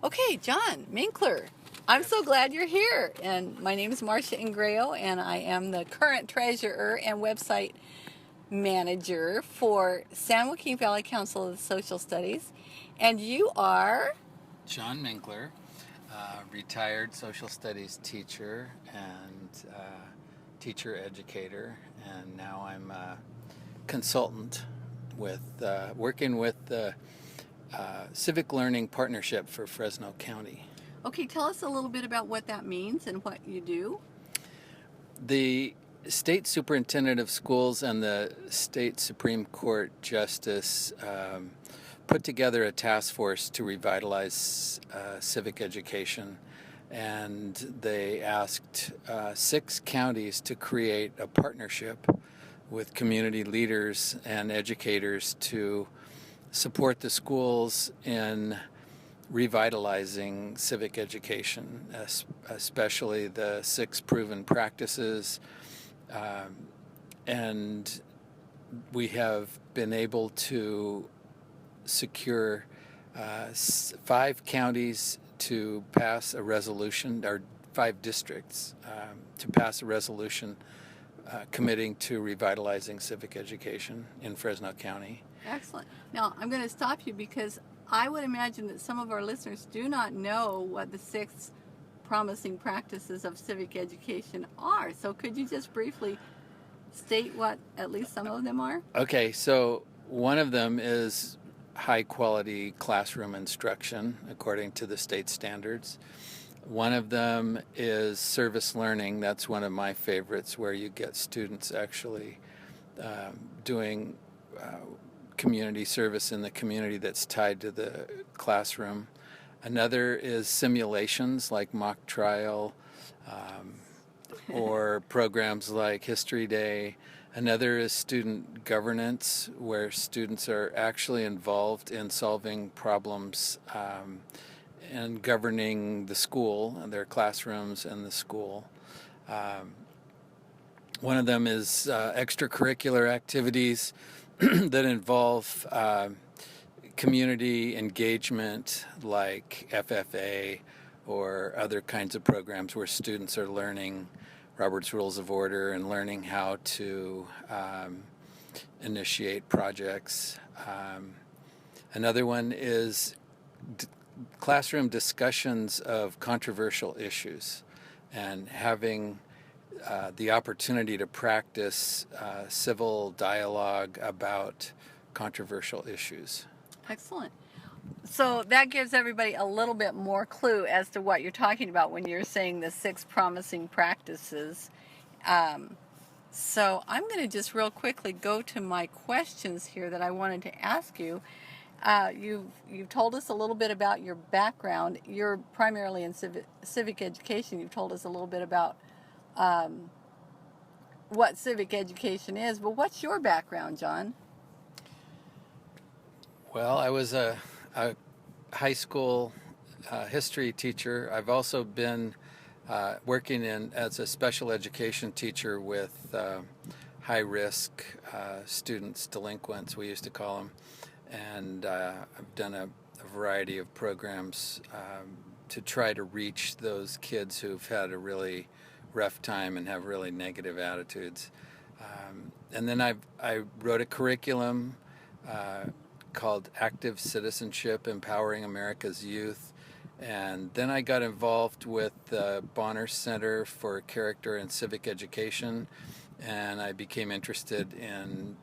Okay, John Minkler, I'm so glad you're here. And my name is Marcia Ingrao, and I am the current treasurer and website manager for San Joaquin Valley Council of Social Studies. And you are? John Minkler, retired social studies teacher and teacher educator, and now I'm a consultant with working with the Civic Learning Partnership for Fresno County. Okay, tell us a little bit about what that means and what you do. The state superintendent of schools and the state Supreme Court justice put together a task force to revitalize civic education, and they asked 6 counties to create a partnership with community leaders and educators to support the schools in revitalizing civic education, especially the 6 proven practices. And we have been able to secure 5 counties to pass a resolution, or 5 districts to pass a resolution committing to revitalizing civic education in Fresno County. Excellent. Now, I'm going to stop you because I would imagine that some of our listeners do not know what the 6 promising practices of civic education are. So could you just briefly state what at least some of them are? Okay, so one of them is high quality classroom instruction according to the state standards. One of them is service learning. That's one of my favorites, where you get students actually doing community service in the community that's tied to the classroom. Another is simulations like mock trial or programs like History Day. Another is student governance, where students are actually involved in solving problems and governing the school and their classrooms and the school. One of them is extracurricular activities that involve community engagement, like FFA or other kinds of programs where students are learning Robert's Rules of Order and learning how to initiate projects. Another one is classroom discussions of controversial issues and having the opportunity to practice civil dialogue about controversial issues. Excellent. So that gives everybody a little bit more clue as to what you're talking about when you're saying the 6 promising practices. So I'm going to just real quickly go to my questions here that I wanted to ask you. You've told us a little bit about your background. You're primarily in civic education. You've told us a little bit about what civic education is, but what's your background, John? Well, I was a high school history teacher. I've also been working as a special education teacher with high-risk students, delinquents, we used to call them. And I've done a variety of programs to try to reach those kids who've had a really rough time and have really negative attitudes. And then I wrote a curriculum called Active Citizenship, Empowering America's Youth. And then I got involved with the Bonner Center for Character and Civic Education, and I became interested in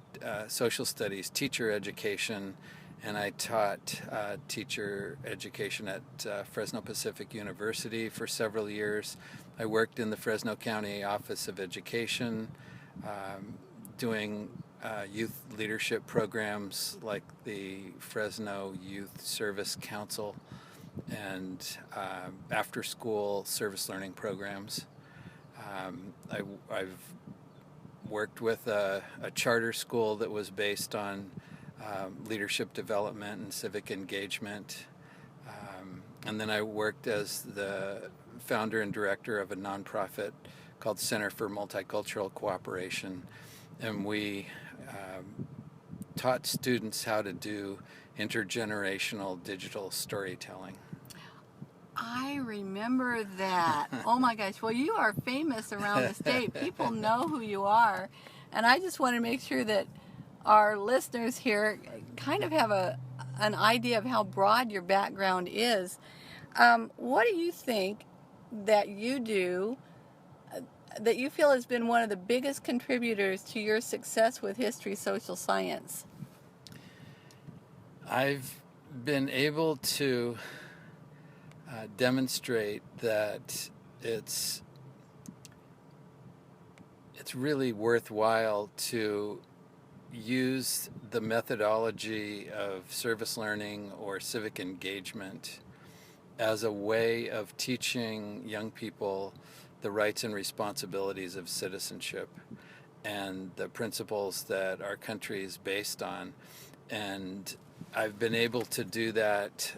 social studies teacher education, and I taught teacher education at Fresno Pacific University for several years. I worked in the Fresno County Office of Education, doing youth leadership programs like the Fresno Youth Service Council and after-school service learning programs. I've worked with a charter school that was based on leadership development and civic engagement. And then I worked as the founder and director of a nonprofit called Center for Multicultural Cooperation. And we taught students how to do intergenerational digital storytelling. I remember that. Oh my gosh. Well, you are famous around the state. People know who you are. And I just want to make sure that our listeners here kind of have an idea of how broad your background is. What do you think that you do that you feel has been one of the biggest contributors to your success with history, social science? I've been able to demonstrate that it's really worthwhile to use the methodology of service learning or civic engagement as a way of teaching young people the rights and responsibilities of citizenship and the principles that our country is based on. And I've been able to do that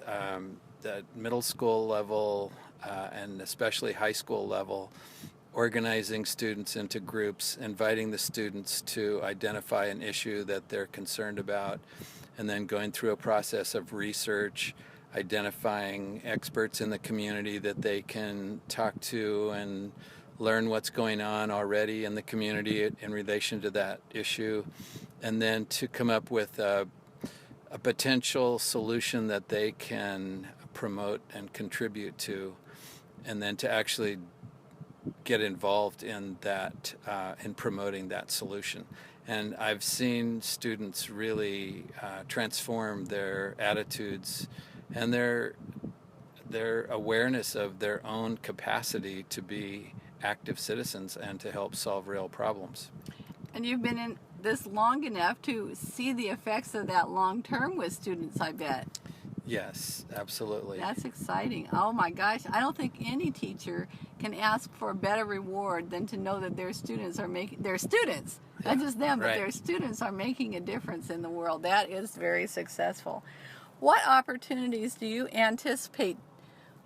at middle school level and especially high school level, organizing students into groups, inviting the students to identify an issue that they're concerned about, and then going through a process of research, identifying experts in the community that they can talk to and learn what's going on already in the community in relation to that issue, and then to come up with a potential solution that they can promote and contribute to, and then to actually get involved in that, in promoting that solution. And I've seen students really transform their attitudes and their awareness of their own capacity to be active citizens and to help solve real problems. And you've been in this long enough to see the effects of that long term with students, I bet. Yes, absolutely. That's exciting. Oh my gosh, I don't think any teacher can ask for a better reward than to know that their students are making, their students, not just them, but their students are making a difference in the world. That is very successful. What opportunities do you anticipate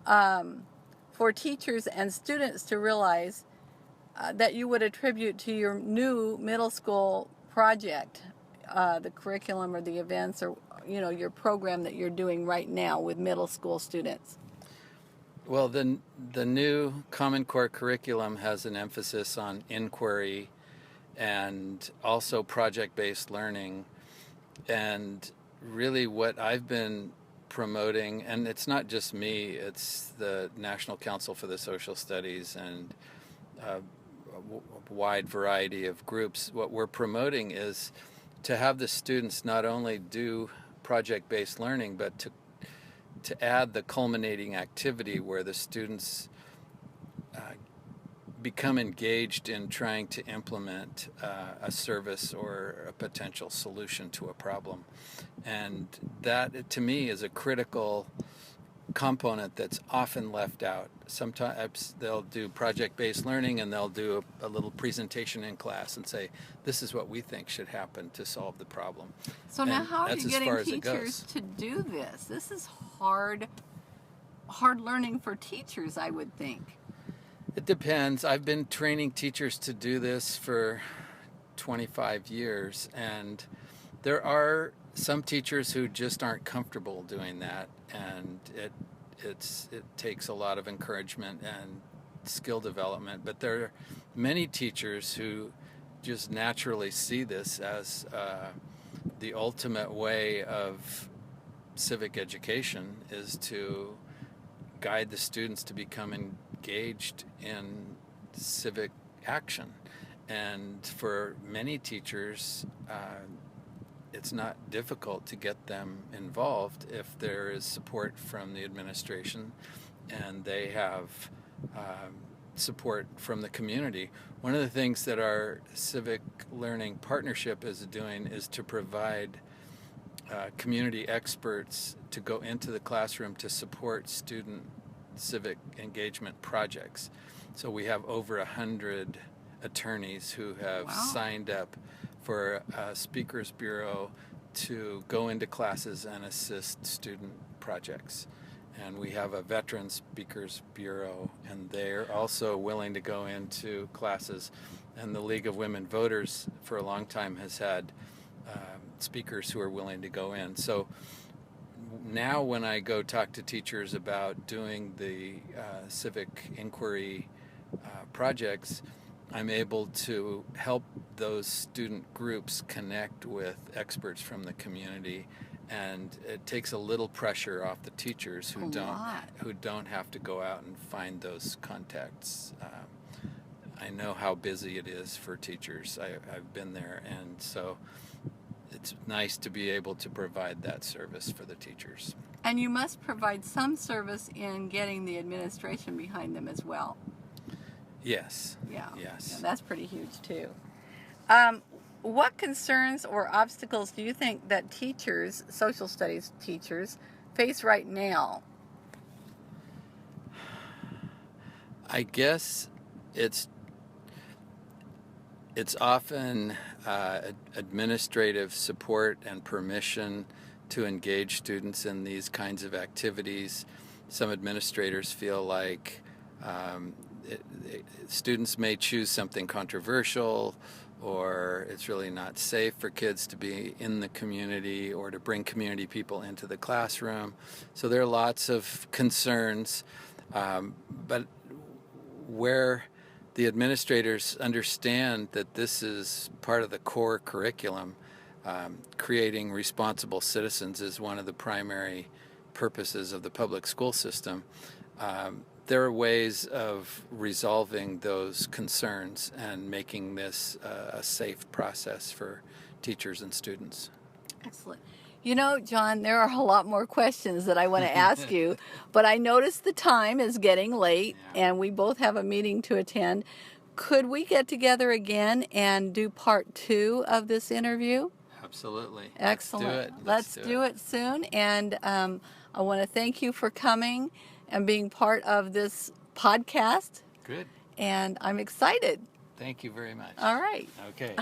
for teachers and students to realize that you would attribute to your new middle school project, the curriculum or the events or your program that you're doing right now with middle school students? Well, the new Common Core curriculum has an emphasis on inquiry and also project-based learning. And really what I've been promoting, and it's not just me, it's the National Council for the Social Studies and a wide variety of groups. What we're promoting is to have the students not only do project-based learning, but to add the culminating activity where the students become engaged in trying to implement a service or a potential solution to a problem. And that, to me, is a critical component that's often left out. Sometimes they'll do project-based learning and they'll do a little presentation in class and say, this is what we think should happen to solve the problem. So now how are you getting teachers to do this? This is hard learning for teachers, I would think. It depends. I've been training teachers to do this for 25 years, and there are some teachers who just aren't comfortable doing that, and it takes a lot of encouragement and skill development. But there are many teachers who just naturally see this as the ultimate way of civic education is to guide the students to become engaged in civic action. And for many teachers, it's not difficult to get them involved if there is support from the administration and they have support from the community. One of the things that our Civic Learning Partnership is doing is to provide community experts to go into the classroom to support student civic engagement projects. So we have over 100 attorneys who have signed up for a speakers bureau to go into classes and assist student projects. And we have a veteran speakers bureau, and they're also willing to go into classes. And the League of Women Voters for a long time has had speakers who are willing to go in. So now when I go talk to teachers about doing the civic inquiry projects, I'm able to help those student groups connect with experts from the community, and it takes a little pressure off the teachers who don't have to go out and find those contacts. I know how busy it is for teachers. I've been there, and so it's nice to be able to provide that service for the teachers. And you must provide some service in getting the administration behind them as well. Yes. Yeah. Yes. Yeah, that's pretty huge too. What concerns or obstacles do you think that teachers, social studies teachers, face right now? I guess it's often administrative support and permission to engage students in these kinds of activities. Some administrators feel like students may choose something controversial, or it's really not safe for kids to be in the community or to bring community people into the classroom. So there are lots of concerns, but where the administrators understand that this is part of the core curriculum, creating responsible citizens is one of the primary purposes of the public school system. There are ways of resolving those concerns and making this a safe process for teachers and students. Excellent. You know, John, there are a lot more questions that I want to ask you, but I noticed the time is getting late, and we both have a meeting to attend. Could we get together again and do part 2 of this interview? Absolutely. Excellent. Let's do it soon. And I want to thank you for coming and being part of this podcast. Good. And I'm excited. Thank you very much. All right. Okay.